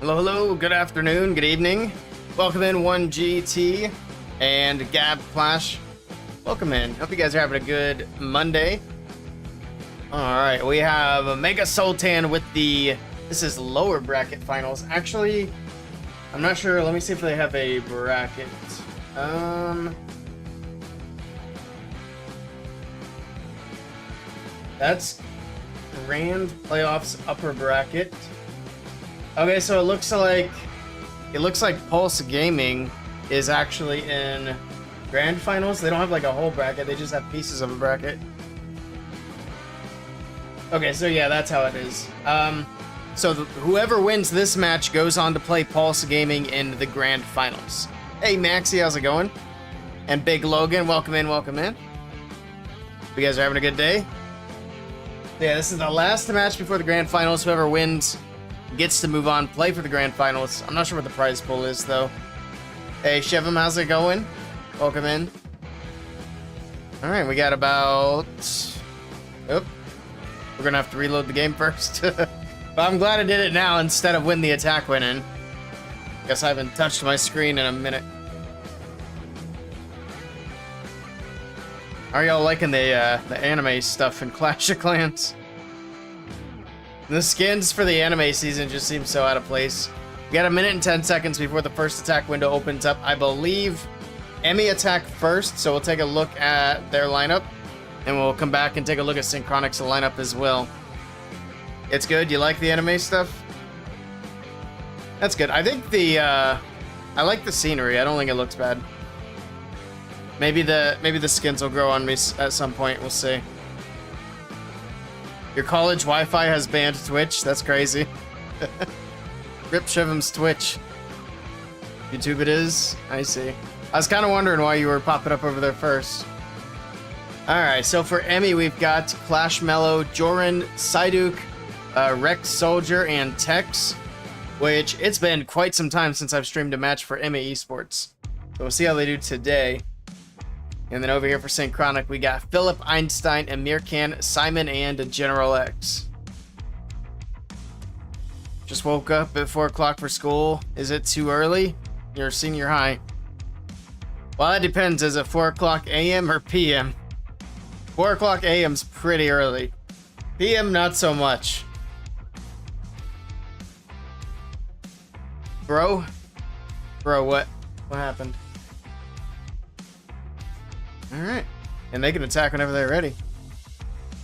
Hello, hello, good afternoon, good evening. Welcome in 1GT and Gab Flash. Welcome in. Hope you guys are having a good Monday. Alright, we have Mega Soltan with this is lower bracket finals. Actually, I'm not sure. Let me see if they have a bracket. That's Grand Playoffs upper bracket. Okay, so it looks like Pulse Gaming is actually in Grand Finals. They don't have like a whole bracket, they just have pieces of a bracket. Okay, so yeah, that's how it is. Whoever wins this match goes on to play Pulse Gaming in the Grand Finals. Hey Maxie, how's it going? And Big Logan, welcome in, welcome in. You guys are having a good day? Yeah, this is the last match before the Grand Finals. Whoever wins gets to move on, play for the Grand Finals. I'm not sure what the prize pool is, though. Hey, Shevim, how's it going? Welcome in. Alright, we got about... Oop. We're gonna have to reload the game first. But I'm glad I did it now instead of when the attack went in. Guess I haven't touched my screen in a minute. Are y'all liking the anime stuff in Clash of Clans? The skins for the anime season just seem so out of place. We got a minute and 10 seconds before the first attack window opens up. I believe EMME attack first, so we'll take a look at their lineup, and we'll come back and take a look at Synchronic's lineup as well. It's good. You like the anime stuff? That's good. I think I like the scenery. I don't think it looks bad. Maybe the skins will grow on me at some point. We'll see. Your college Wi-Fi has banned Twitch. That's crazy. Rip Shivam's Twitch. YouTube it is. I see. I was kind of wondering why you were popping up over there first. Alright, so for EMME, we've got Clash Mellow, Joran, Psyduke, Rex Soldier, and Tex, which it's been quite some time since I've streamed a match for EMME Esports. So we'll see how they do today. And then over here for Synchronic, we got Philip, Einstein, Amiran, Simon, and General X. Just woke up at 4 o'clock for school. Is it too early? You're senior high. Well, that depends. Is it 4 o'clock a.m. or p.m.? 4 o'clock a.m.'s pretty early. p.m. not so much. Bro? Bro, what? What happened? Alright. And they can attack whenever they're ready.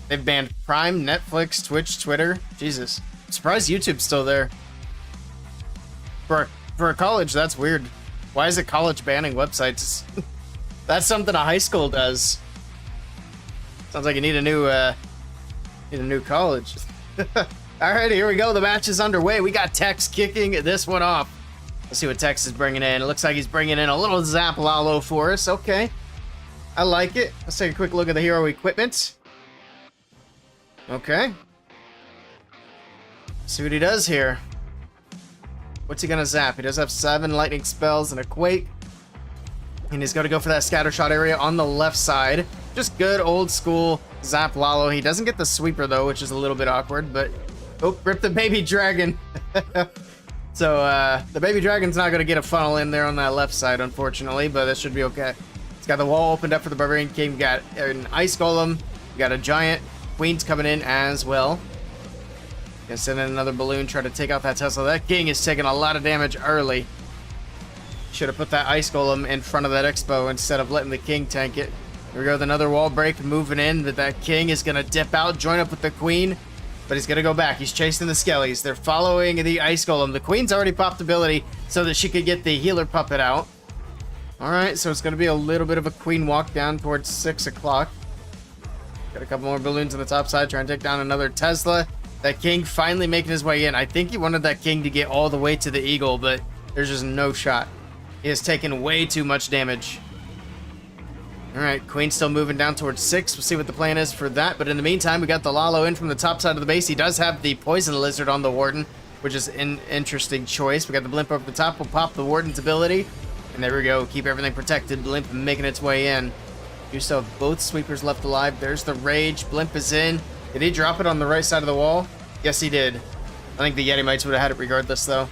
They've banned Prime, Netflix, Twitch, Twitter. Jesus. I'm surprised YouTube's still there. For a college, that's weird. Why is it college banning websites? That's something a high school does. Sounds like you need a new college. Alright, here we go. The match is underway. We got Tex kicking this one off. Let's see what Tex is bringing in. It looks like he's bringing in a little Zap Lalo for us. Okay. I like it. Let's take a quick look at the hero equipment. Okay. See what he does here. What's he gonna zap? He does have 7 lightning spells and a quake. And he's gonna go for that scatter shot area on the left side. Just good old school Zap Lalo. He doesn't get the sweeper though, which is a little bit awkward, but... Oh, rip the baby dragon. So, the baby dragon's not gonna get a funnel in there on that left side, unfortunately, but that should be okay. It's got the wall opened up for the Barbarian King. We got an Ice Golem. We got a Giant. Queen's coming in as well. Gonna send in another balloon, try to take out that Tesla. That King is taking a lot of damage early. Should have put that Ice Golem in front of that Expo instead of letting the King tank it. Here we go with another wall break moving in. That King is gonna dip out, join up with the Queen, but he's gonna go back. He's chasing the Skellies. They're following the Ice Golem. The Queen's already popped ability so that she could get the healer puppet out. Alright, so it's going to be a little bit of a queen walk down towards 6 o'clock. Got a couple more balloons on the top side, trying to take down another Tesla. That King finally making his way in. I think he wanted that King to get all the way to the Eagle, but there's just no shot. He has taken way too much damage. Alright, Queen still moving down towards 6. We'll see what the plan is for that. But in the meantime, we got the Lalo in from the top side of the base. He does have the Poison Lizard on the Warden, which is an interesting choice. We got the Blimp over the top. We'll pop the Warden's ability. And there we go. Keep everything protected. Blimp making its way in. You still have both sweepers left alive. There's the Rage. Blimp is in. Did he drop it on the right side of the wall? Yes, he did. I think the Yeti Mites would have had it regardless, though.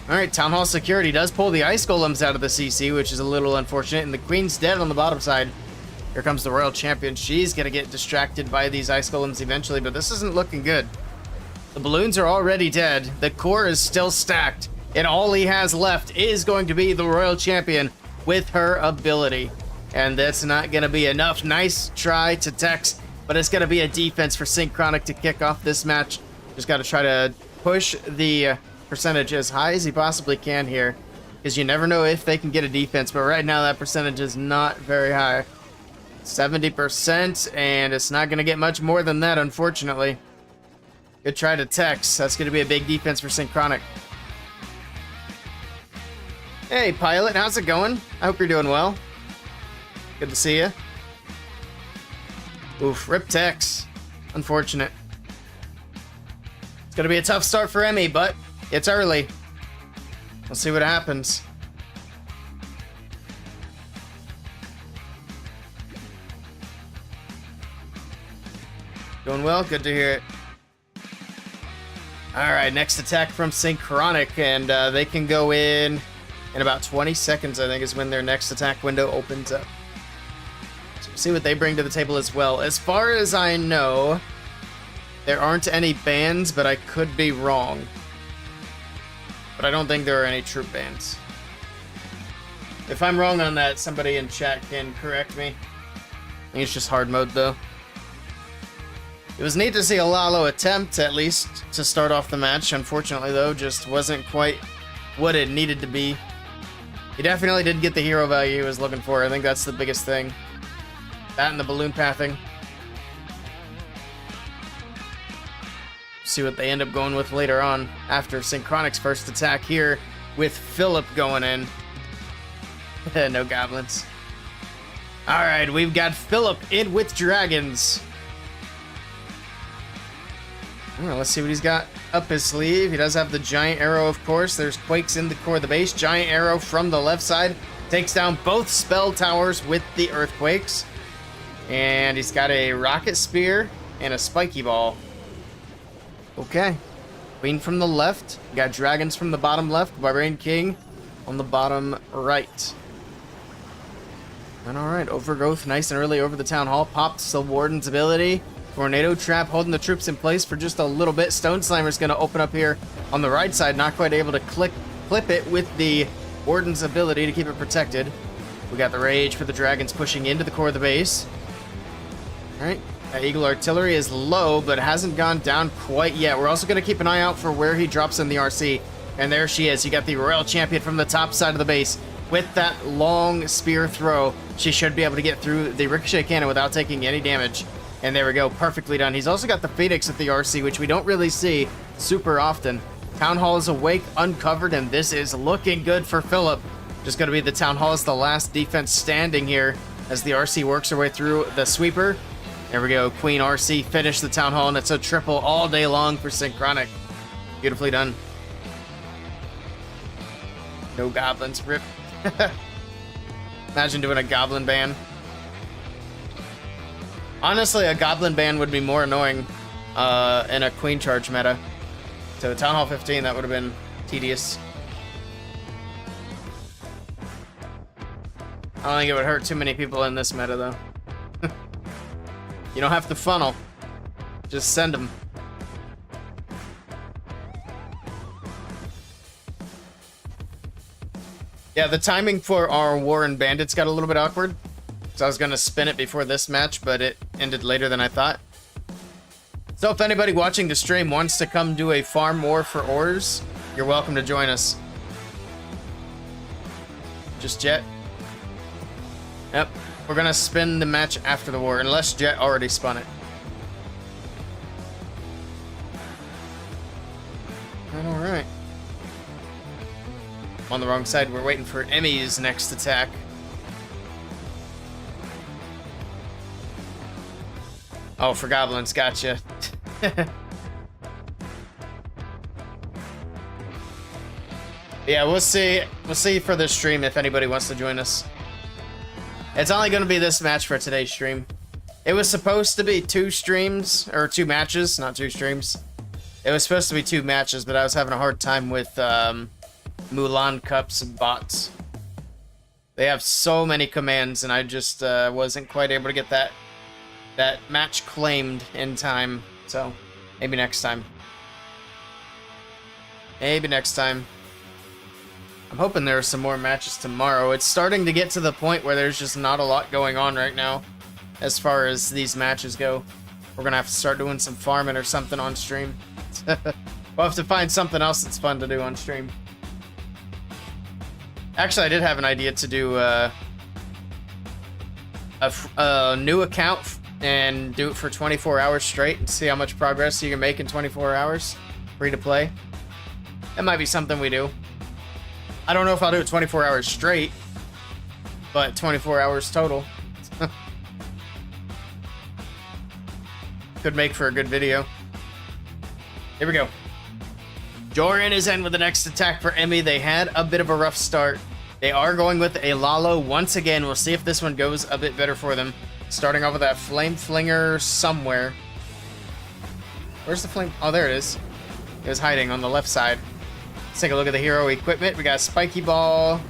All right, Town Hall Security does pull the Ice Golems out of the CC, which is a little unfortunate, and the Queen's dead on the bottom side. Here comes the Royal Champion. She's going to get distracted by these Ice Golems eventually, but this isn't looking good. The balloons are already dead. The core is still stacked, and all he has left is going to be the Royal Champion with her ability. And that's not going to be enough. Nice try to Tex, but it's going to be a defense for Synchronic to kick off this match. Just got to try to push the percentage as high as he possibly can here, because you never know if they can get a defense, but right now that percentage is not very high. 70%, and it's not going to get much more than that, unfortunately. Good try to Tex. That's going to be a big defense for Synchronic. Hey, Pilot, how's it going? I hope you're doing well. Good to see you. Oof, rip Tex. Unfortunate. It's going to be a tough start for EMME, but it's early. We'll see what happens. Doing well, good to hear it. Alright, next attack from Synchronic, and they can go in about 20 seconds, I think, is when their next attack window opens up. So we'll see what they bring to the table as well. As far as I know, there aren't any bans, but I could be wrong. But I don't think there are any troop bans. If I'm wrong on that, somebody in chat can correct me. I think it's just hard mode, though. It was neat to see a Lalo attempt, at least, to start off the match. Unfortunately, though, just wasn't quite what it needed to be. He definitely did get the hero value he was looking for. I think that's the biggest thing. That and the balloon pathing. See what they end up going with later on after Synchronic's first attack here with Philip going in. No goblins. Alright, we've got Philip in with dragons. Alright, let's see what he's got up his sleeve. He does have the giant arrow, of course. There's quakes in the core of the base. Giant arrow from the left side. Takes down both spell towers with the earthquakes. And he's got a rocket spear and a spiky ball. Okay. Queen from the left. We got dragons from the bottom left. Barbarian King on the bottom right. And alright, Overgrowth nice and early over the Town Hall. Pops the Warden's ability. Tornado Trap holding the troops in place for just a little bit. Stone Slimer's going to open up here on the right side. Not quite able to clip it with the Warden's ability to keep it protected. We got the Rage for the dragons pushing into the core of the base. Alright, Eagle Artillery is low, but hasn't gone down quite yet. We're also going to keep an eye out for where he drops in the RC. And there she is. You got the Royal Champion from the top side of the base. With that long spear throw, she should be able to get through the Ricochet Cannon without taking any damage. And there we go, perfectly done. He's also got the Phoenix at the RC, which we don't really see super often. Town Hall is awake, uncovered, and this is looking good for Philip. Just going to be the Town Hall as the last defense standing here as the RC works her way through the sweeper. There we go, Queen RC finished the Town Hall, and it's a triple all day long for Synchronic. Beautifully done. No goblins, rip. Imagine doing a goblin ban. Honestly, a goblin ban would be more annoying in a queen charge meta. So Town Hall 15, that would have been tedious. I don't think it would hurt too many people in this meta, though. You don't have to funnel. Just send them. Yeah, the timing for our War and Bandits got a little bit awkward. So I was going to spin it before this match, but it ended later than I thought. So if anybody watching the stream wants to come do a farm war for ores, you're welcome to join us. Just Jet. Yep. We're going to spin the match after the war, unless Jet already spun it. Alright. On the wrong side, we're waiting for EMME's next attack. Oh, for goblins, gotcha. Yeah, we'll see. We'll see for this stream if anybody wants to join us. It's only going to be this match for today's stream. It was supposed to be 2 streams, or 2 matches, not 2 streams. It was supposed to be 2 matches, but I was having a hard time with Mulan Cups bots. They have so many commands, and I just wasn't quite able to get that match claimed in time. So maybe next time. Maybe next time. I'm hoping there are some more matches tomorrow. It's starting to get to the point where there's just not a lot going on right now as far as these matches go. We're gonna have to start doing some farming or something on stream. We'll have to find something else that's fun to do on stream. Actually, I did have an idea to do a new account and do it for 24 hours straight and see how much progress you can make in 24 hours. Free to play. That might be something we do. I don't know if I'll do it 24 hours straight, but 24 hours total. Could make for a good video. Here we go. Joran is in with the next attack for EMME. They had a bit of a rough start. They are going with a Lalo once again. We'll see if this one goes a bit better for them. Starting off with that Flame Flinger somewhere. Where's the flame? Oh, there it is. It was hiding on the left side. Let's take a look at the hero equipment. We got Spiky Ball,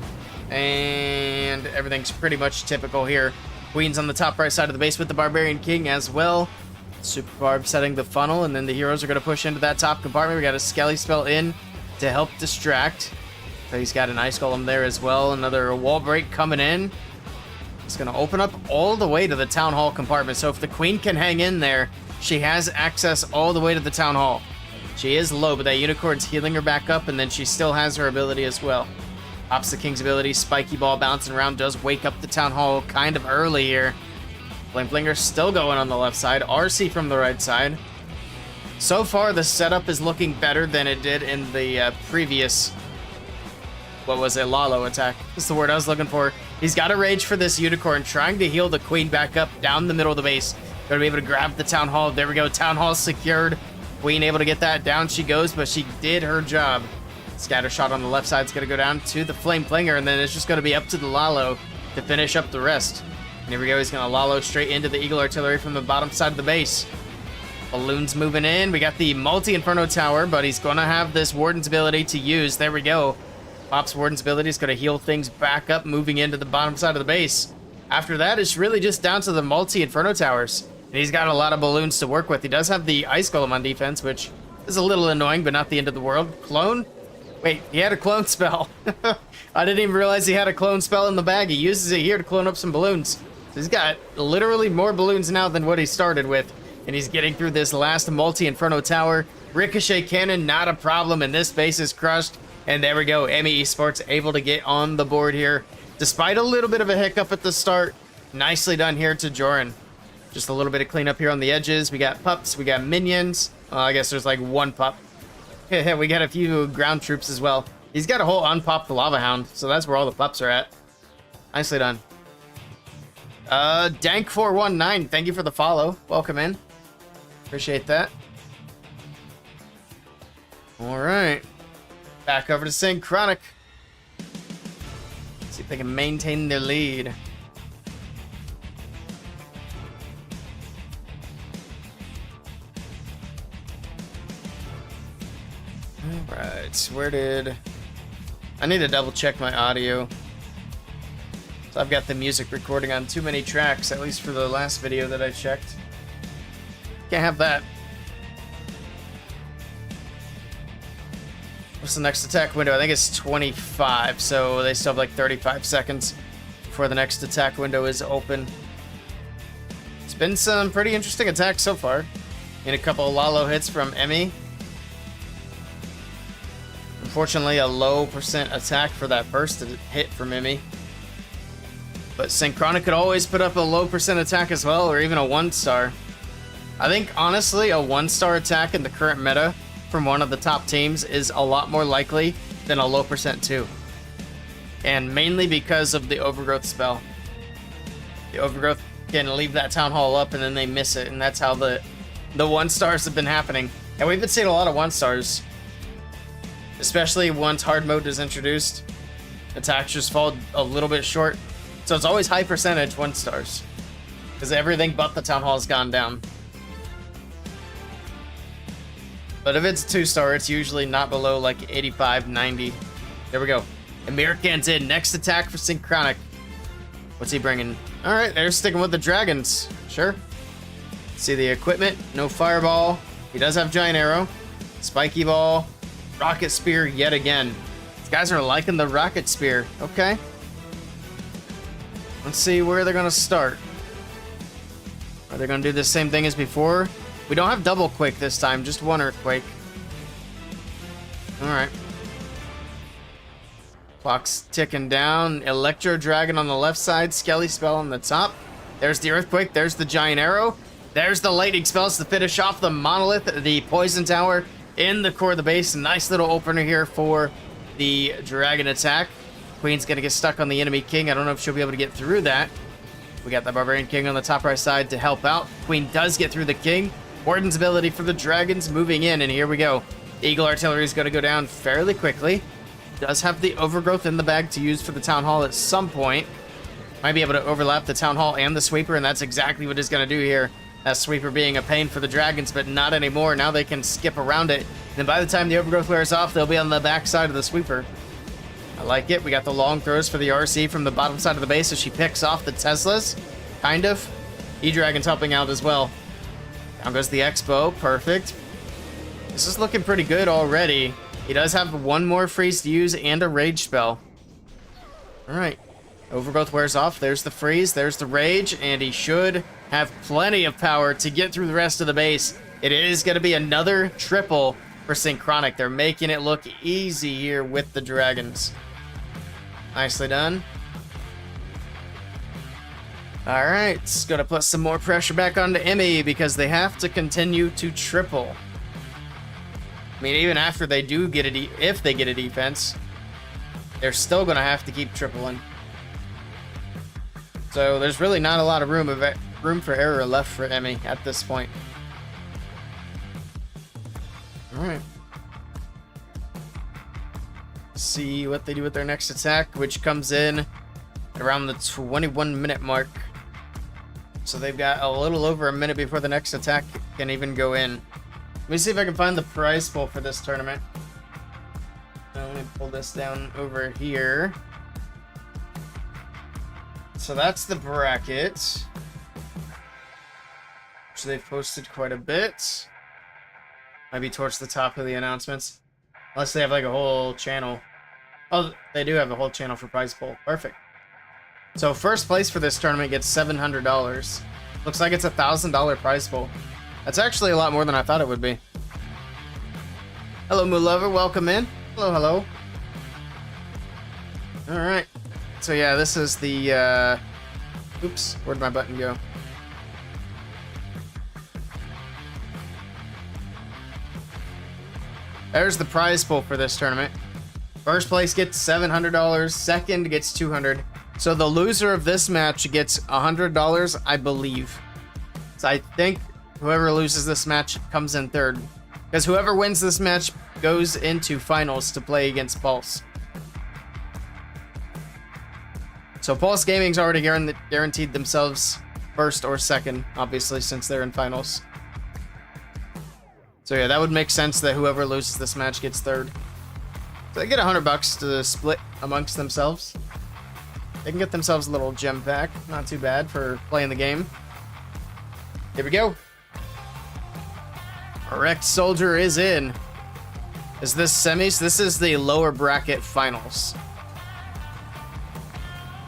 and everything's pretty much typical here. Queen's on the top right side of the base with the Barbarian King as well. Super Barb setting the funnel, and then the heroes are going to push into that top compartment. We got a Skelly spell in to help distract. So he's got an Ice Golem there as well. Another wall break coming in. It's going to open up all the way to the Town Hall compartment. So if the Queen can hang in there, she has access all the way to the Town Hall. She is low, but that Unicorn's healing her back up, and then she still has her ability as well. Pops the King's ability. Spiky Ball bouncing around does wake up the Town Hall kind of early here. Flame Flinger still going on the left side. RC from the right side. So far, the setup is looking better than it did in the previous... What was it? Lalo attack. That's the word I was looking for. He's got a rage for this Unicorn, trying to heal the Queen back up down the middle of the base. Gonna be able to grab the Town Hall. There we go. Town Hall secured. Queen able to get that. Down she goes, but she did her job. Scatter shot on the left side is going to go down to the Flame Flinger, and then it's just going to be up to the Lalo to finish up the rest. And here we go. He's going to Lalo straight into the Eagle Artillery from the bottom side of the base. Balloons moving in. We got the Multi-Inferno Tower, but he's going to have this Warden's ability to use. There we go. Pops Warden's ability is going to heal things back up, moving into the bottom side of the base. After that, it's really just down to the Multi-Inferno Towers. And he's got a lot of balloons to work with. He does have the Ice Golem on defense, which is a little annoying, but not the end of the world. Clone? Wait, he had a clone spell. I didn't even realize he had a clone spell in the bag. He uses it here to clone up some balloons. So he's got literally more balloons now than what he started with. And he's getting through this last Multi-Inferno Tower. Ricochet Cannon, not a problem, and this base is crushed. And there we go. EMME Esports able to get on the board here. Despite a little bit of a hiccup at the start, nicely done here to Joran. Just a little bit of cleanup here on the edges. We got pups, we got minions. I guess there's like one pup. We got a few ground troops as well. He's got a whole unpopped Lava Hound, so that's where all the pups are at. Nicely done. Dank419, thank you for the follow. Welcome in. Appreciate that. Alright. Back over to Synchronic. See if they can maintain their lead. Alright, where did... I need to double check my audio. So I've got the music recording on too many tracks, at least for the last video that I checked. Can't have that. What's the next attack window? I think it's 25, so they still have like 35 seconds before the next attack window is open. It's been some pretty interesting attacks so far. And a couple of Lalo hits from EMME. Unfortunately, a low % attack for that first hit from EMME. But Synchronic could always put up a low % attack as well, or even a 1-star. I think, honestly, a 1-star attack in the current meta from one of the top teams is a lot more likely than a low % 2. And mainly because of the Overgrowth spell. The Overgrowth can leave that Town Hall up and then they miss it, and that's how the 1-stars have been happening. And we've been seeing a lot of 1-stars. Especially once hard mode is introduced. Attacks just fall a little bit short. So it's always high percentage 1-stars. Because everything but the Town Hall has gone down. But if it's 2-star, it's usually not below like 85, 90. There we go. Amiran's in. Next attack for Synchronic. What's he bringing? All right, they're sticking with the dragons. Sure. See the equipment. No fireball. He does have giant arrow. Spiky ball. Rocket spear yet again. These guys are liking the rocket spear. Okay. Let's see where they're going to start. Are they going to do the same thing as before? We don't have double quick this time, just one earthquake. All right. Clock's ticking down. Electro Dragon on the left side. Skelly Spell on the top. There's the Earthquake. There's the Giant Arrow. There's the Lightning Spells to finish off the Monolith. The Poison Tower in the core of the base. Nice little opener here for the Dragon attack. Queen's going to get stuck on the enemy King. I don't know if she'll be able to get through that. We got the Barbarian King on the top right side to help out. Queen does get through the King. Warden's ability for the Dragons moving in. And here we go. Eagle Artillery is going to go down fairly quickly. Does have the Overgrowth in the bag to use for the Town Hall at some point. Might be able to overlap the Town Hall and the Sweeper, and that's exactly what he's going to do here. That Sweeper being a pain for the Dragons, but not anymore. Now they can skip around it. Then by the time the Overgrowth wears off, they'll be on the back side of the Sweeper. I like it. We got the long throws for the RC from the bottom side of the base, so she picks off the Teslas. Kind of. E-Dragon's helping out as well. Down goes the Expo. Perfect. This is looking pretty good already. He does have one more freeze to use and a rage spell. Alright. Overgrowth wears off. There's the freeze. There's the rage. And he should have plenty of power to get through the rest of the base. It is going to be another triple for Synchronic. They're making it look easy here with the Dragons. Nicely done. Alright. It's going to put some more pressure back onto EMME because they have to continue to triple. I mean, even after they do get if they get a defense, they're still going to have to keep tripling. So there's really not a lot of room for error left for EMME at this point. All right. See what they do with their next attack, which comes in at around the 21-minute mark. So they've got a little over a minute before the next attack can even go in. Let me see if I can find the prize pool for this tournament. Let me pull this down over here. So that's the bracket, which they've posted quite a bit. Might be towards the top of the announcements. Unless they have like a whole channel. Oh, they do have a whole channel for prize pool. Perfect. So first place for this tournament gets $700. Looks like it's a $1,000 prize pool. That's actually a lot more than I thought it would be. Hello, Moo Lover. Welcome in. Hello, hello. Alright. So yeah, this is the... Oops. Where'd my button go? There's the prize pool for this tournament. First place gets $700. Second gets $200. So the loser of this match gets $100, I believe. So I think... whoever loses this match comes in third. Because whoever wins this match goes into finals to play against Pulse. So Pulse Gaming's already guaranteed themselves first or second, obviously, since they're in finals. So yeah, that would make sense that whoever loses this match gets third. So they get $100 to split amongst themselves. They can get themselves a little gem pack. Not too bad for playing the game. Here we go. Erect Soldier is in. Is this semis? This is the lower bracket finals.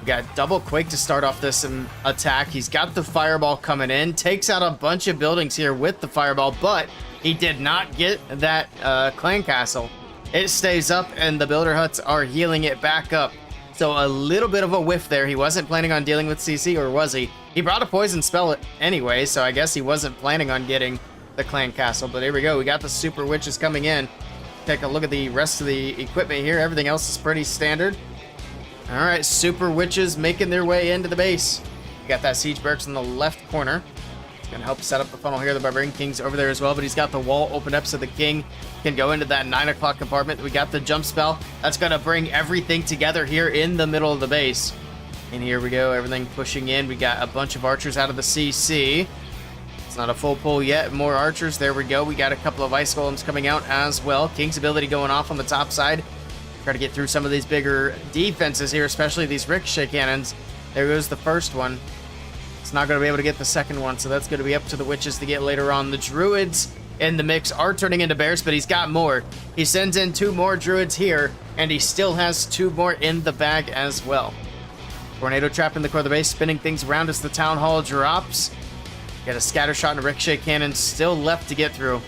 We got Double Quake to start off this attack. He's got the Fireball coming in. Takes out a bunch of buildings here with the Fireball, but he did not get that clan castle. It stays up and the Builder Huts are healing it back up. So a little bit of a whiff there. He wasn't planning on dealing with CC, or was he? He brought a poison spell anyway, so I guess he wasn't planning on getting the clan castle. But here we go. We got the Super Witches coming in. Take a look at the rest of the equipment here. Everything else is pretty standard. All right, Super Witches making their way into the base. We got that Siege Barracks in the left corner. It's gonna help set up the funnel here. The Barbarian King's over there as well, but he's got the wall opened up so the King can go into that 9 o'clock compartment. We got the jump spell. That's gonna bring everything together here in the middle of the base. And here we go, everything pushing in. We got a bunch of archers out of the CC. It's not a full pull yet. More archers. There we go. We got a couple of ice golems coming out as well. King's ability going off on the top side. Try to get through some of these bigger defenses here, especially these ricochet cannons. There goes the first one. It's not going to be able to get the second one, so that's going to be up to the witches to get later on. The druids in the mix are turning into bears, but he's got more. He sends in 2 more druids here, and he still has 2 more in the bag as well. Tornado trap in the core of the base, spinning things around as the town hall drops. Got a scatter shot and a ricochet cannon still left to get through.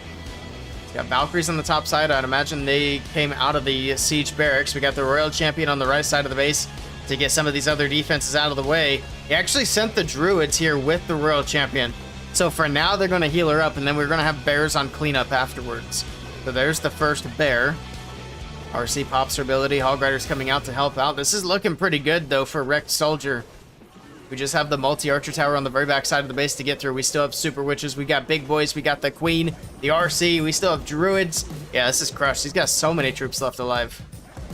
He's got Valkyries on the top side. I'd imagine they came out of the siege barracks. We got the Royal Champion on the right side of the base to get some of these other defenses out of the way. He actually sent the druids here with the Royal Champion. So for now, they're going to heal her up, and then we're going to have bears on cleanup afterwards. So there's the first bear. RC pops her ability. Hog Rider's coming out to help out. This is looking pretty good, though, for Wrecked Soldier. We just have the multi-archer tower on the very back side of the base to get through. We still have super witches. We got big boys. We got the queen, the RC. We still have druids. Yeah, this is crushed. He's got so many troops left alive.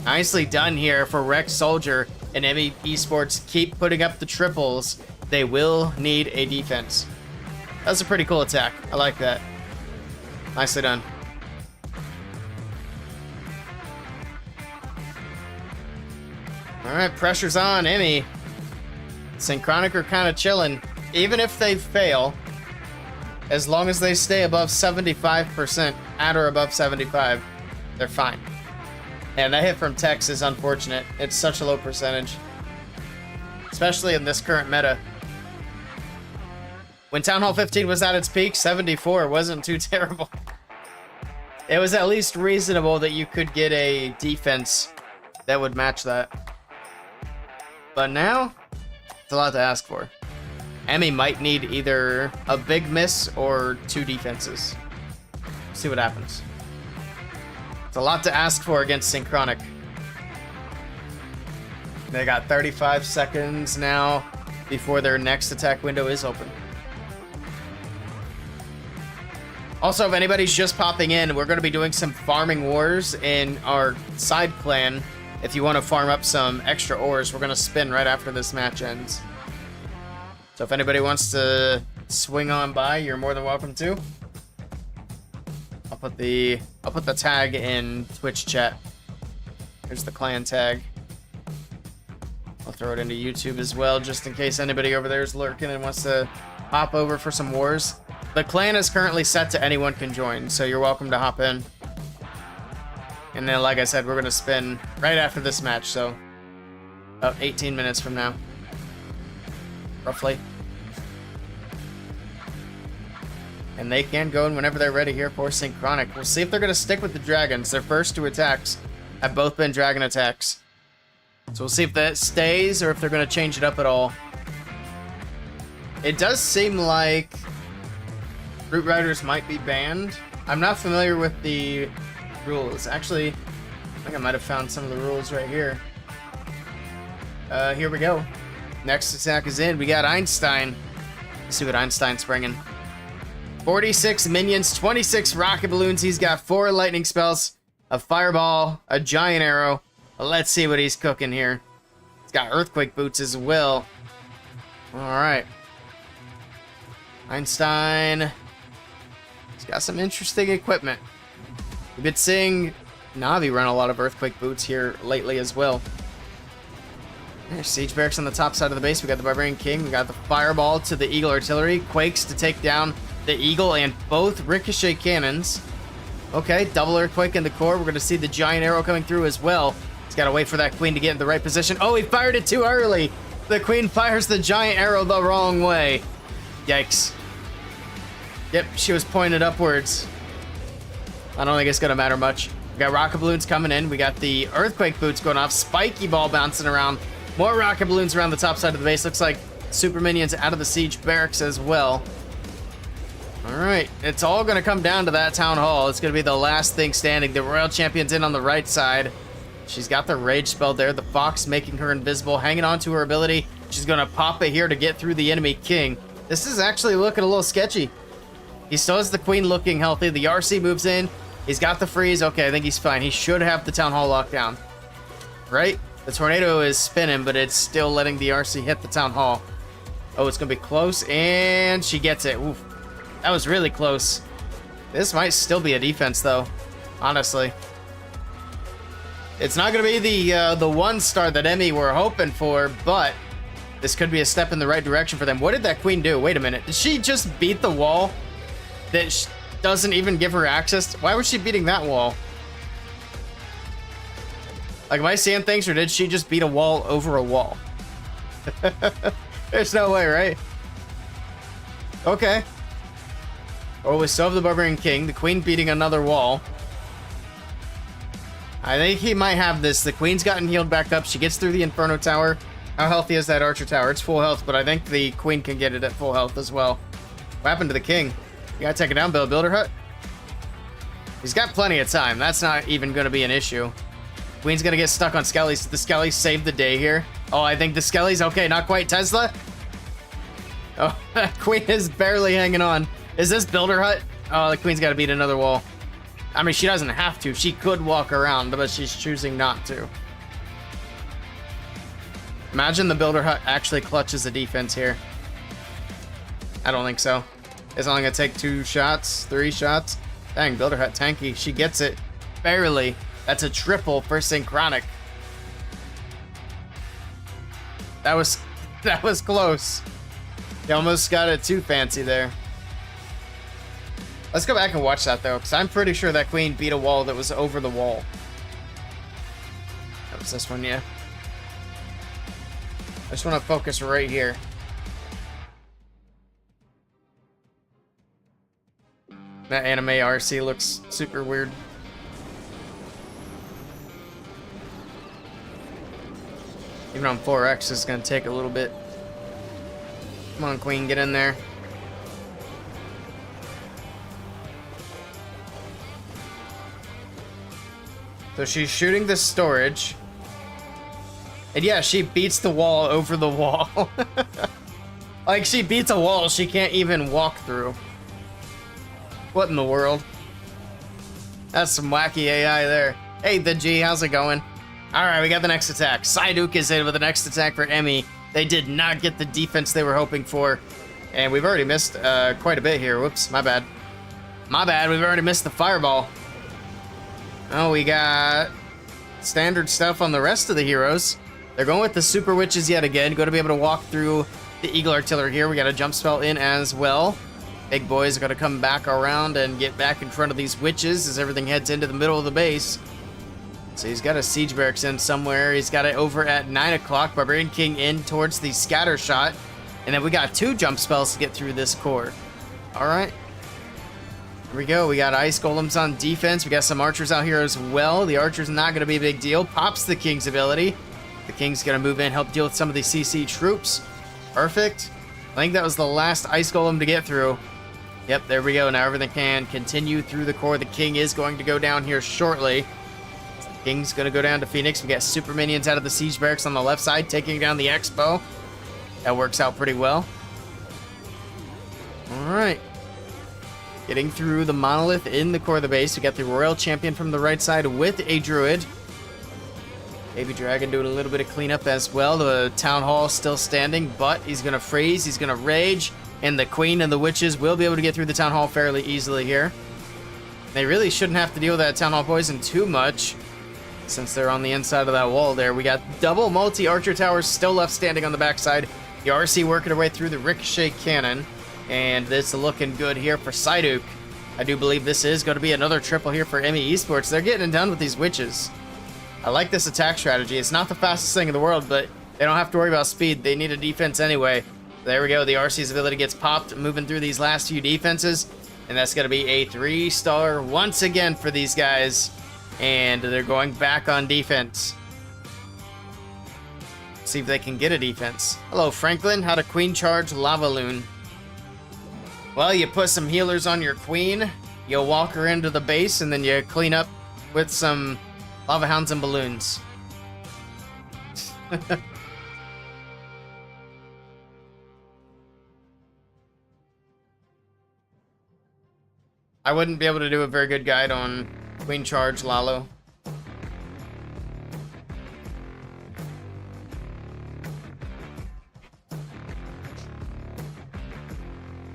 Nicely done here for Wrecked Soldier and EMME Esports. Keep putting up the triples. They will need a defense. That's a pretty cool attack. I like that. Nicely done. Alright, pressure's on, EMME. Synchronic are kind of chilling. Even if they fail, as long as they stay above 75%, at or above 75, they're fine. And that hit from Tex is unfortunate. It's such a low percentage. Especially in this current meta. When Town Hall 15 was at its peak, 74 wasn't too terrible. It was at least reasonable that you could get a defense that would match that. But now, it's a lot to ask for. EMME might need either a big miss or 2 defenses. See what happens. It's a lot to ask for against Synchronic. They got 35 seconds now before their next attack window is open. Also, if anybody's just popping in, we're going to be doing some farming wars in our side clan. If you want to farm up some extra ores, we're going to spin right after this match ends. So if anybody wants to swing on by, you're more than welcome to. I'll put the tag in Twitch chat. Here's the clan tag. I'll throw it into YouTube as well, just in case anybody over there is lurking and wants to hop over for some wars. The clan is currently set to anyone can join, so you're welcome to hop in. And then, like I said, we're going to spin right after this match, so about 18 minutes from now. Roughly. And they can go in whenever they're ready here for Synchronic. We'll see if they're going to stick with the dragons. Their first 2 attacks have both been dragon attacks. So we'll see if that stays or if they're going to change it up at all. It does seem like Root Riders might be banned. I'm not familiar with the rules. Actually, I think I might have found some of the rules right here. Here we go. Next attack is in. We got Einstein. Let's see what Einstein's bringing. 46 minions, 26 rocket balloons. He's got 4 lightning spells, a fireball, a giant arrow. Let's see what he's cooking here. He's got earthquake boots as well. Alright. Einstein. He's got some interesting equipment. We've been seeing Navi run a lot of earthquake boots here lately as well. There's siege barracks on the top side of the base. We got the Barbarian King. We got the fireball to the Eagle Artillery. Quakes to take down the Eagle and both ricochet cannons. Okay, double earthquake in the core. We're going to see the giant arrow coming through as well. He's got to wait for that queen to get in the right position. Oh, he fired it too early. The queen fires the giant arrow the wrong way. Yikes. Yep, she was pointed upwards. I don't think it's going to matter much. We got rocket balloons coming in. We got the earthquake boots going off. Spiky ball bouncing around. More rocket balloons around the top side of the base. Looks like super minions out of the siege barracks as well. Alright, it's all going to come down to that town hall. It's going to be the last thing standing. The Royal Champion's in on the right side. She's got the rage spell there. The fox making her invisible, hanging on to her ability. She's going to pop it here to get through the enemy king. This is actually looking a little sketchy. He still has the queen looking healthy. The RC moves in. He's got the freeze. Okay, I think he's fine. He should have the town hall locked down. Right? The tornado is spinning, but it's still letting the RC hit the town hall. Oh, it's going to be close, and she gets it. Oof. That was really close. This might still be a defense, though. Honestly. It's not going to be the 1-star that EMME were hoping for, but this could be a step in the right direction for them. What did that queen do? Wait a minute. Did she just beat the wall that doesn't even give her access? Why was she beating that wall? Like, am I seeing things, or did she just beat a wall over a wall? There's no way, right? Okay. Oh, we still have the Barbarian King. The queen beating another wall. I think he might have this. The queen's gotten healed back up. She gets through the Inferno Tower. How healthy is that Archer Tower? It's full health, but I think the queen can get it at full health as well. What happened to the king? You gotta take it down, build a builder hut. He's got plenty of time. That's not even gonna be an issue. Queen's gonna get stuck on Skellies. The Skellies saved the day here. Oh, I think the Skellies, okay, not quite Tesla. Oh, Queen is barely hanging on. Is this builder hut? Oh, the queen's gotta beat another wall. I mean, she doesn't have to. She could walk around, but she's choosing not to. Imagine the builder hut actually clutches the defense here. I don't think so. It's only gonna take 2 shots, 3 shots. Dang, builder hut tanky. She gets it. Barely. That's a triple for Synchronic. That was close. You almost got it too fancy there. Let's go back and watch that, though, because I'm pretty sure that queen beat a wall that was over the wall. That was this one, yeah. I just want to focus right here. That anime RC looks super weird. Even on 4X, it's going to take a little bit. Come on, queen, get in there. So she's shooting the storage. And yeah, she beats the wall over the wall. Like, she beats a wall she can't even walk through. What in the world? That's some wacky AI there. Hey, the G, how's it going? Alright, we got the next attack. Psyduke is in with the next attack for EMME. They did not get the defense they were hoping for. And we've already missed quite a bit here. Whoops, my bad. My bad, we've already missed the fireball. Oh, we got standard stuff on the rest of the heroes. They're going with the Super Witches yet again. Going to be able to walk through the Eagle Artillery here. We got a jump spell in as well. Big boys are going to come back around and get back in front of these witches as everything heads into the middle of the base. So he's got a Siege Barracks in somewhere. He's got it over at 9 o'clock. Barbarian King in towards the Scatter Shot. And then we got 2 jump spells to get through this core. All right. Here we go. We got Ice Golems on defense. We got some archers out here as well. The archer's not going to be a big deal. Pops the King's ability. The King's going to move in, help deal with some of the CC troops. Perfect. I think that was the last Ice Golem to get through. Yep, there we go. Now everything can continue through the core. The King is going to go down here shortly. The King's going to go down to Phoenix. We got super minions out of the Siege Barracks on the left side, taking down the Expo. That works out pretty well. All right. Getting through the Monolith in the core of the base. We got the Royal Champion from the right side with a Druid. Baby Dragon doing a little bit of cleanup as well. The Town Hall still standing, but he's going to freeze. He's going to rage. And the Queen and the Witches will be able to get through the Town Hall fairly easily here. They really shouldn't have to deal with that Town Hall poison too much, since they're on the inside of that wall there. We got double multi-archer towers still left standing on the backside. The RC working their way through the Ricochet Cannon. And this is looking good here for Psyduke. I do believe this is going to be another triple here for EMME Esports. They're getting it done with these witches. I like this attack strategy. It's not the fastest thing in the world, but they don't have to worry about speed. They need a defense anyway. There we go. The RC's ability gets popped, moving through these last few defenses. And that's going to be a 3-star once again for these guys. And they're going back on defense. See if they can get a defense. Hello, Franklin. How to queen charge Lava Loon. Well, you put some healers on your queen, you walk her into the base, and then you clean up with some lava hounds and balloons. I wouldn't be able to do a very good guide on queen charge Lalo.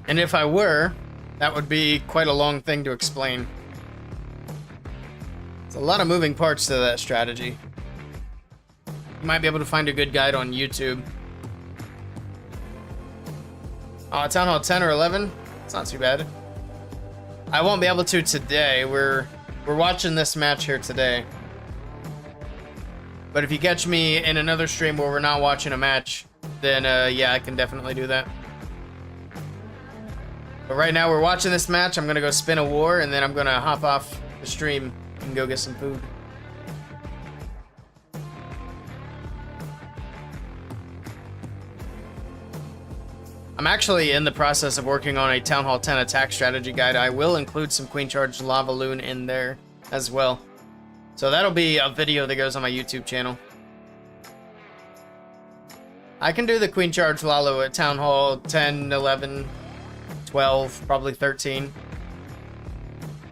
And if I were, that would be quite a long thing to explain. There's a lot of moving parts to that strategy. You might be able to find a good guide on YouTube. Town Hall 10 or 11? It's not too bad. I won't be able to today. We're watching this match here today. But if you catch me in another stream where we're not watching a match, then yeah, I can definitely do that. But right now we're watching this match. I'm gonna go spin a war, and then I'm gonna hop off the stream and go get some food. I'm actually in the process of working on a Town Hall 10 attack strategy guide. I will include some Queen Charge Lava Loon in there as well. So that'll be a video that goes on my YouTube channel. I can do the Queen Charge Lalo at Town Hall 10, 11, 12, probably 13.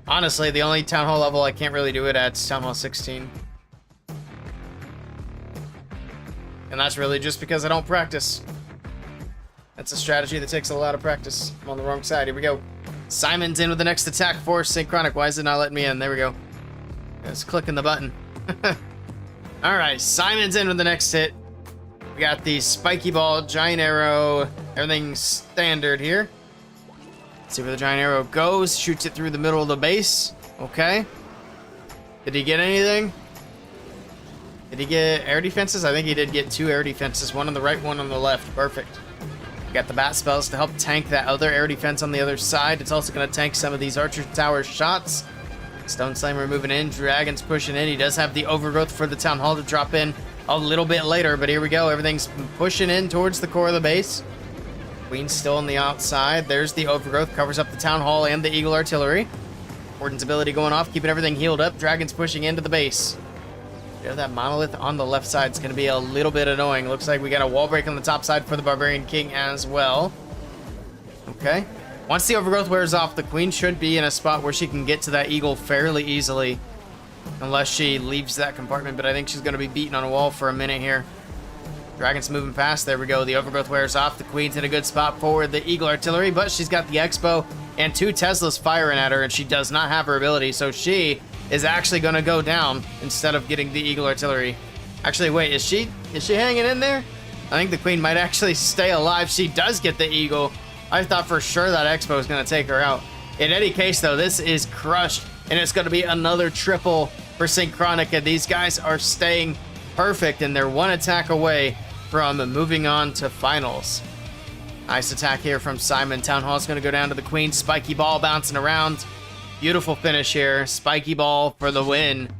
Honestly, the only Town Hall level I can't really do it at is Town Hall 16. And that's really just because I don't practice. That's a strategy that takes a lot of practice. I'm on the wrong side. Here we go. Simon's in with the next attack for Synchronic. Why is it not letting me in? There we go. Just clicking the button. Alright, Simon's in with the next hit. We got the spiky ball, giant arrow, everything's standard here. Let's see where the giant arrow goes. Shoots it through the middle of the base. Okay. Did he get anything? Did he get air defenses? I think he did get 2 air defenses. One on the right, one on the left. Perfect. We got the bat spells to help tank that other air defense on the other side. It's also going to tank some of these Archer Tower shots. Stone Slammer moving in. Dragon's pushing in. He does have the overgrowth for the Town Hall to drop in a little bit later, but here we go. Everything's pushing in towards the core of the base. Queen's still on the outside. There's the overgrowth. Covers up the Town Hall and the Eagle Artillery. Warden's ability going off, keeping everything healed up. Dragon's pushing into the base. You know, that monolith on the left side is going to be a little bit annoying. Looks like we got a wall break on the top side for the Barbarian King as well. Okay. Once the overgrowth wears off, the Queen should be in a spot where she can get to that Eagle fairly easily. Unless she leaves that compartment, but I think she's going to be beaten on a wall for a minute here. Dragon's moving past. There we go. The overgrowth wears off. The Queen's in a good spot for the Eagle Artillery, but she's got the Expo and 2 Teslas firing at her, and she does not have her ability, so she is actually going to go down instead of getting the Eagle Artillery. Actually, wait, is she hanging in there? I think the Queen might actually stay alive. She does get the Eagle. I thought for sure that Expo was going to take her out. In any case, though, this is crushed, and it's going to be another triple for Synchronic, and these guys are staying perfect, and they're 1 attack away from moving on to finals. Nice attack here from Simon. Town Hall's going to go down to the Queen. Spiky ball bouncing around. Beautiful finish here. Spiky ball for the win.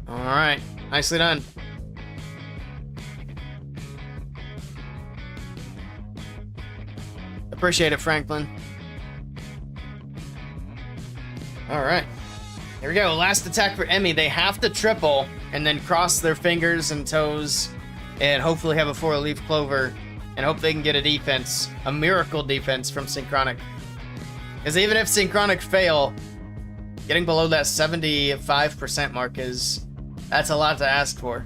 All right. Nicely done. Appreciate it, Franklin. All right. Here we go. Last attack for EMME. They have to triple and then cross their fingers and toes and hopefully have a 4-leaf clover and hope they can get a defense, a miracle defense from Synchronic. Because even if Synchronic fail, getting below that 75% mark that's a lot to ask for.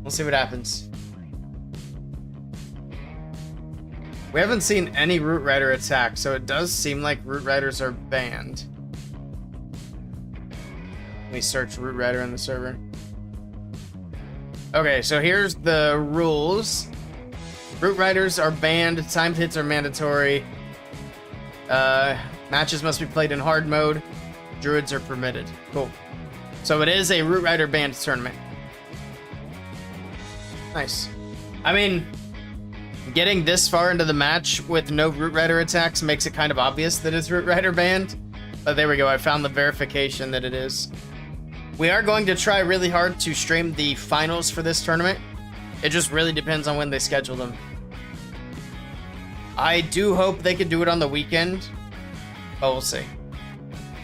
We'll see what happens. We haven't seen any Root Rider attack, so it does seem like Root Riders are banned. Let me search Root Rider in the server. Okay, so here's the rules. Root Riders are banned, timed hits are mandatory. Matches must be played in hard mode. Druids are permitted. Cool. So it is a Root Rider banned tournament. Nice. I mean, getting this far into the match with no Root Rider attacks makes it kind of obvious that it's Root Rider banned. But there we go. I found the verification that it is. We are going to try really hard to stream the finals for this tournament. It just really depends on when they schedule them. I do hope they could do it on the weekend, but we'll see.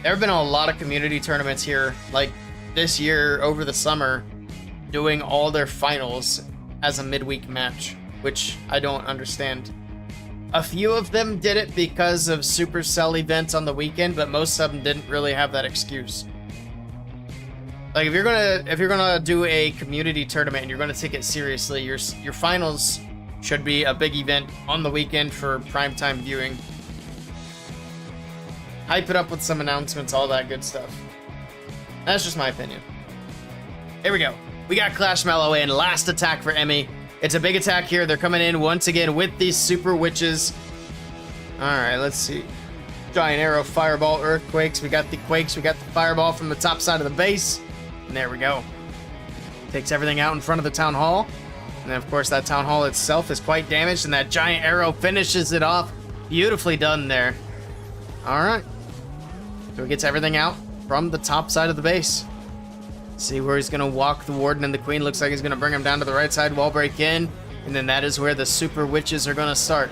There have been a lot of community tournaments here, like this year over the summer, doing all their finals as a midweek match, which I don't understand. A few of them did it because of Supercell events on the weekend, but most of them didn't really have that excuse. Like if you're gonna do a community tournament and you're gonna take it seriously, your finals should be a big event on the weekend for primetime viewing. Hype it up with some announcements, all that good stuff. That's just my opinion. Here we go. We got Clash Mellow in. Last attack for EMME. It's a big attack here. They're coming in once again with these super witches. Alright, let's see. Giant arrow, fireball, earthquakes. We got the quakes. We got the fireball from the top side of the base. And there we go. Takes everything out in front of the town hall. And then, of course, that town hall itself is quite damaged. And that giant arrow finishes it off. Beautifully done there. Alright. So he gets everything out from the top side of the base. See where he's going to walk the warden and the queen. Looks like he's going to bring him down to the right side, wall break in. And then that is where the super witches are going to start.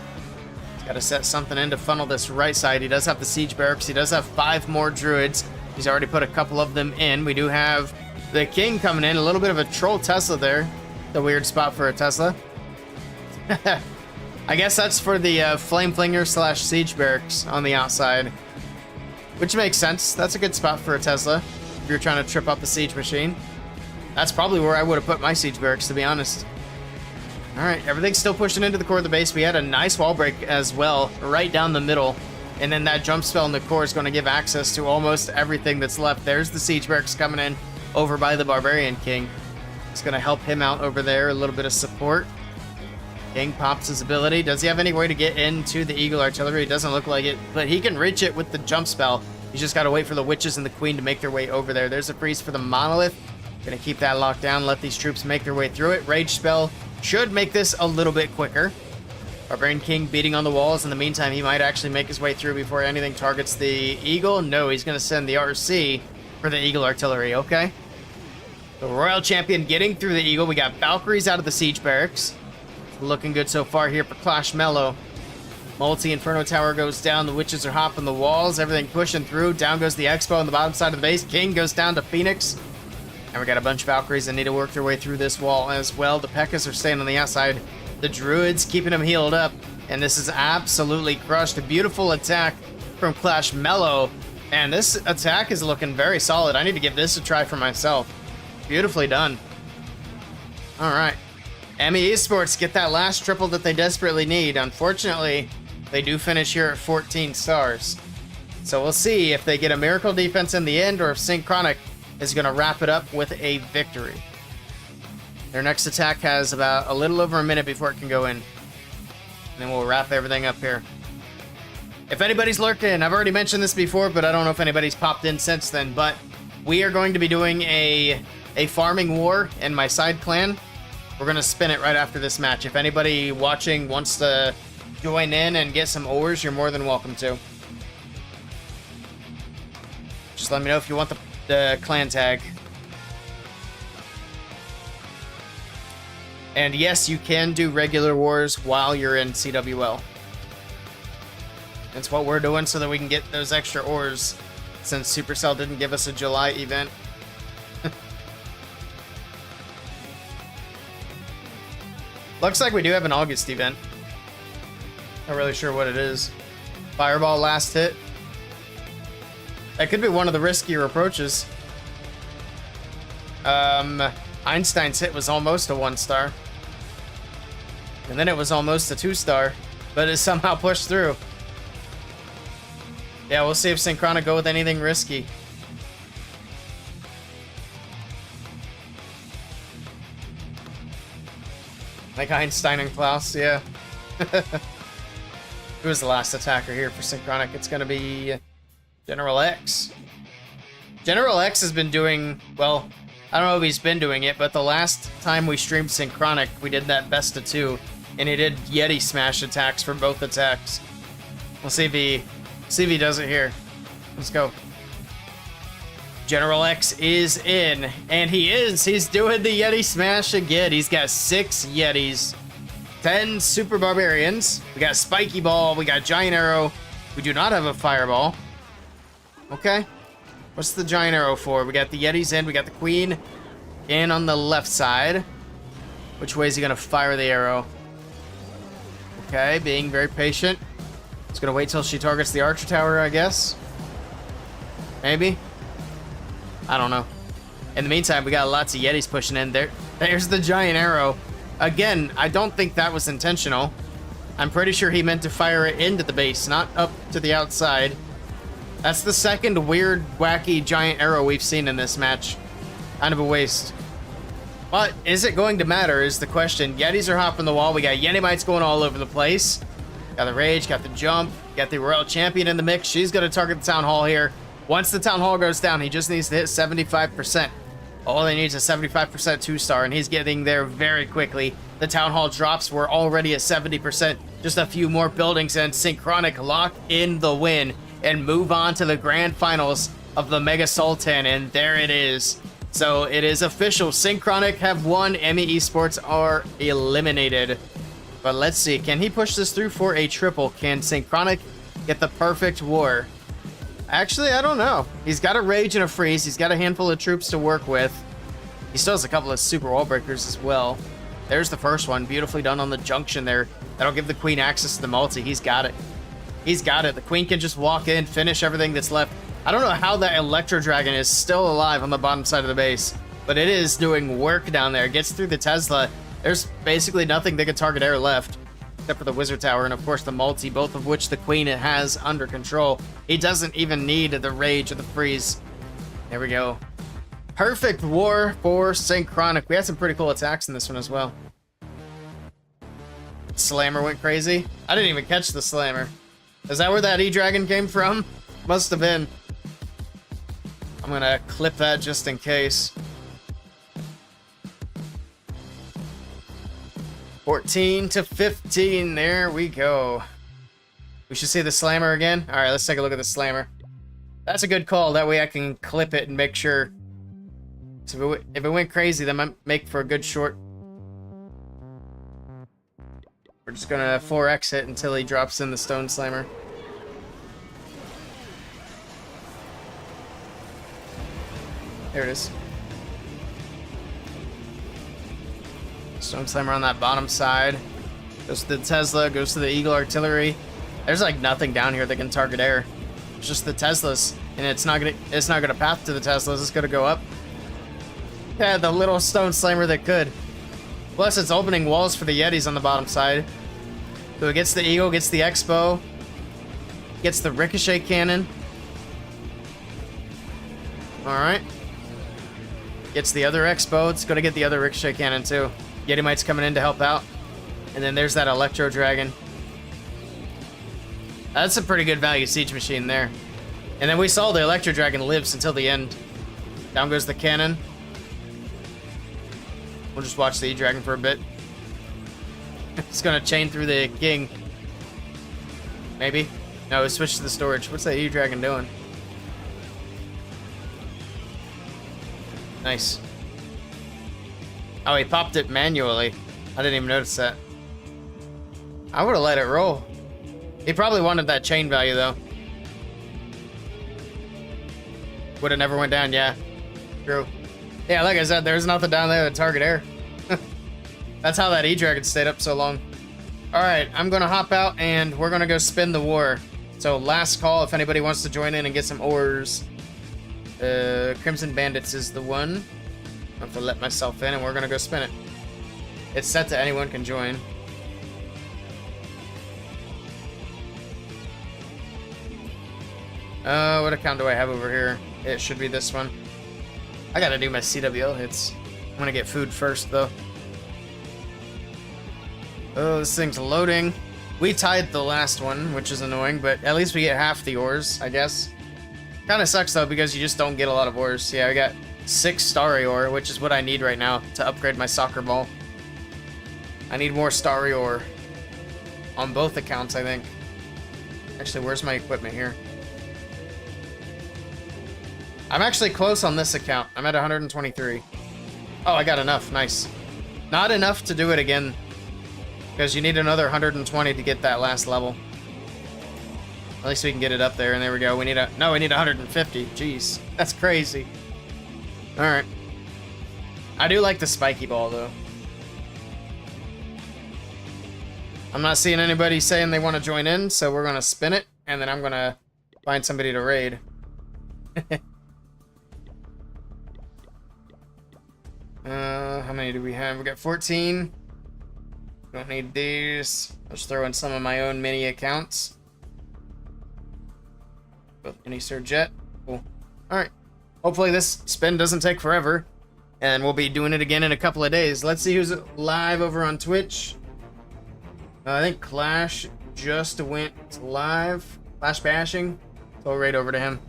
He's got to set something in to funnel this right side. He does have the siege barracks. He does have 5 more druids. He's already put a couple of them in. We do have the king coming in. A little bit of a troll Tesla there. The weird spot for a Tesla. I guess that's for the flame flinger / siege barracks on the outside. Which makes sense. That's a good spot for a Tesla. If you're trying to trip up the siege machine. That's probably where I would have put my siege barracks, to be honest. Alright, everything's still pushing into the core of the base. We had a nice wall break as well, right down the middle. And then that jump spell in the core is going to give access to almost everything that's left. There's the siege barracks coming in over by the Barbarian King. It's going to help him out over there, a little bit of support. King pops his ability. Does he have any way to get into the Eagle Artillery? It doesn't look like it, but he can reach it with the jump spell. He's just got to wait for the witches and the queen to make their way over there. There's a freeze for the monolith. Gonna keep that locked down, let these troops make their way through it. Rage spell should make this a little bit quicker. Barbarian King beating on the walls. In the meantime, he might actually make his way through before anything targets the Eagle. No, he's gonna send the RC for the Eagle Artillery, okay? The Royal Champion getting through the Eagle. We got Valkyries out of the siege barracks. Looking good so far here for Clash Mellow. Multi-Inferno Tower goes down. The witches are hopping the walls. Everything pushing through. Down goes the Expo on the bottom side of the base. King goes down to Phoenix. And we got a bunch of Valkyries that need to work their way through this wall as well. The Pekkas are staying on the outside. The Druids keeping them healed up. And this is absolutely crushed. A beautiful attack from Clash Mellow. And this attack is looking very solid. I need to give this a try for myself. Beautifully done. Alright. EMME Esports get that last triple that they desperately need. Unfortunately, they do finish here at 14 stars. So we'll see if they get a miracle defense in the end or if Synchronic is going to wrap it up with a victory. Their next attack has about a little over a minute before it can go in. And then we'll wrap everything up here. If anybody's lurking, I've already mentioned this before, but I don't know if anybody's popped in since then, but we are going to be doing a farming war in my side clan. We're going to spin it right after this match. If anybody watching wants to join in and get some ores, you're more than welcome to. Just let me know if you want the clan tag. And yes, you can do regular wars while you're in CWL. That's what we're doing so that we can get those extra ores, since Supercell didn't give us a July event. Looks like we do have an August event. Not really sure what it is. Fireball last hit. That could be one of the riskier approaches. Einstein's hit was almost a 1-star. And then it was almost a 2-star. But it somehow pushed through. Yeah, we'll see if Synchronic go with anything risky. Like Einstein and Klaus, yeah. Who was the last attacker here for Synchronic? It's going to be General X. General X has been doing, well, I don't know if he's been doing it, but the last time we streamed Synchronic, we did that best of 2, and he did Yeti smash attacks for both attacks. We'll see if he does it here. Let's go. General X is in, and he is. He's doing the Yeti smash again. He's got 6 Yetis, 10 Super Barbarians. We got Spiky Ball. We got Giant Arrow. We do not have a Fireball. Okay. What's the Giant Arrow for? We got the Yetis in. We got the Queen in on the left side. Which way is he going to fire the arrow? Okay, being very patient. He's going to wait till she targets the Archer Tower, I guess. Maybe. I don't know. In the meantime, we got lots of Yetis pushing in there. There's the Giant Arrow. Again, I don't think that was intentional. I'm pretty sure he meant to fire it into the base, not up to the outside. That's the second weird, wacky, giant arrow we've seen in this match. Kind of a waste. But is it going to matter is the question. Yetis are hopping the wall. We got Yeti Mites going all over the place. Got the Rage, got the Jump, got the Royal Champion in the mix. She's going to target the Town Hall here. Once the Town Hall goes down, he just needs to hit 75%. All he needs is a 75% 2-star, and he's getting there very quickly. The Town Hall drops. We're already at 70%. Just a few more buildings, and Synchronic lock in the win and move on to the grand finals of the Mega Soltan, and there it is. So it is official. Synchronic have won. EMME Esports are eliminated. But let's see. Can he push this through for a triple? Can Synchronic get the perfect war? Actually, I don't know. He's got a Rage and a Freeze. He's got a handful of troops to work with. He still has a couple of super wall breakers as well. There's the first one. Beautifully done on the junction there. That'll give the Queen access to the multi. He's got it. He's got it. The Queen can just walk in, finish everything that's left. I don't know how that Electro Dragon is still alive on the bottom side of the base, but it is doing work down there. Gets through the Tesla. There's basically nothing they can target air left, except for the Wizard Tower and, of course, the multi, both of which the Queen has under control. He doesn't even need the Rage or the Freeze. There we go. Perfect war for Synchronic. We had some pretty cool attacks in this one as well. Slammer went crazy. I didn't even catch the Slammer. Is that where that E-Dragon came from? Must have been. I'm gonna clip that just in case. 14 to 15. There we go. We should see the Slammer again. All right, let's take a look at the Slammer. That's a good call. That way I can clip it and make sure. So if it went crazy, that might make for a good short. We're just gonna 4x it until he drops in the Stone Slammer. There it is. Stone Slammer on that bottom side. Goes to the Tesla, goes to the Eagle Artillery. There's like nothing down here that can target air. It's just the Teslas. And it's not gonna path to the Teslas, it's gonna go up. Yeah, the little Stone Slammer that could. Plus, it's opening walls for the Yetis on the bottom side. So it gets the Eagle, gets the Expo, gets the Ricochet Cannon. Alright. Gets the other Expo. It's going to get the other Ricochet Cannon, too. Yeti Mite's coming in to help out. And then there's that Electro Dragon. That's a pretty good value siege machine there. And then we saw the Electro Dragon lives until the end. Down goes the cannon. We'll just watch the E-Dragon for a bit. It's gonna chain through the King. Maybe? No, it switched to the storage. What's that E-Dragon doing? Nice. Oh, he popped it manually. I didn't even notice that. I would have let it roll. He probably wanted that chain value, though. Would have never went down, yeah. True. Yeah, like I said, there's nothing down there to target air. That's how that E-Dragon stayed up so long. Alright, I'm gonna hop out and we're gonna go spin the war. So last call if anybody wants to join in and get some ores. Crimson Bandits is the one. I have to let myself in and we're gonna go spin it. It's set to anyone can join. What account do I have over here? It should be this one. I gotta do my CWL hits. I'm gonna get food first though. Oh, this thing's loading. We tied the last one, which is annoying, but at least we get half the ores, I guess. Kinda sucks though, because you just don't get a lot of ores. Yeah, I got 6 Starry Ore, which is what I need right now to upgrade my soccer ball. I need more Starry Ore. On both accounts, I think. Actually, where's my equipment here? I'm actually close on this account. I'm at 123. Oh, I got enough. Nice. Not enough to do it again. Because you need another 120 to get that last level. At least we can get it up there, and there we go. We need we need 150. Jeez. That's crazy. Alright. I do like the spiky ball, though. I'm not seeing anybody saying they want to join in, so we're going to spin it, and then I'm going to find somebody to raid. How many do we have? We got 14. Don't need these. I'll just throw in some of my own mini accounts. Any Surjet? Cool. Alright. Hopefully this spin doesn't take forever. And we'll be doing it again in a couple of days. Let's see who's live over on Twitch. I think Clash just went live. Clash bashing. So right over to him.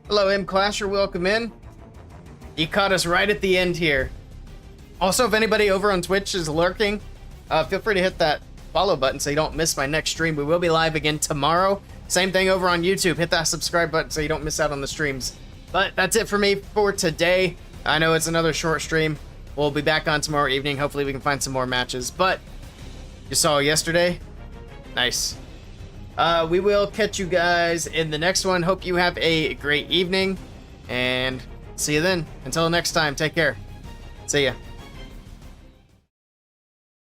Hello, M Clasher. Welcome in. You caught us right at the end here. Also, if anybody over on Twitch is lurking, feel free to hit that follow button so you don't miss my next stream. We will be live again tomorrow. Same thing over on YouTube. Hit that subscribe button so you don't miss out on the streams. But that's it for me for today. I know it's another short stream. We'll be back on tomorrow evening. Hopefully we can find some more matches. But you saw yesterday. Nice. We will catch you guys in the next one. Hope you have a great evening. And see you then. Until next time, take care. See ya.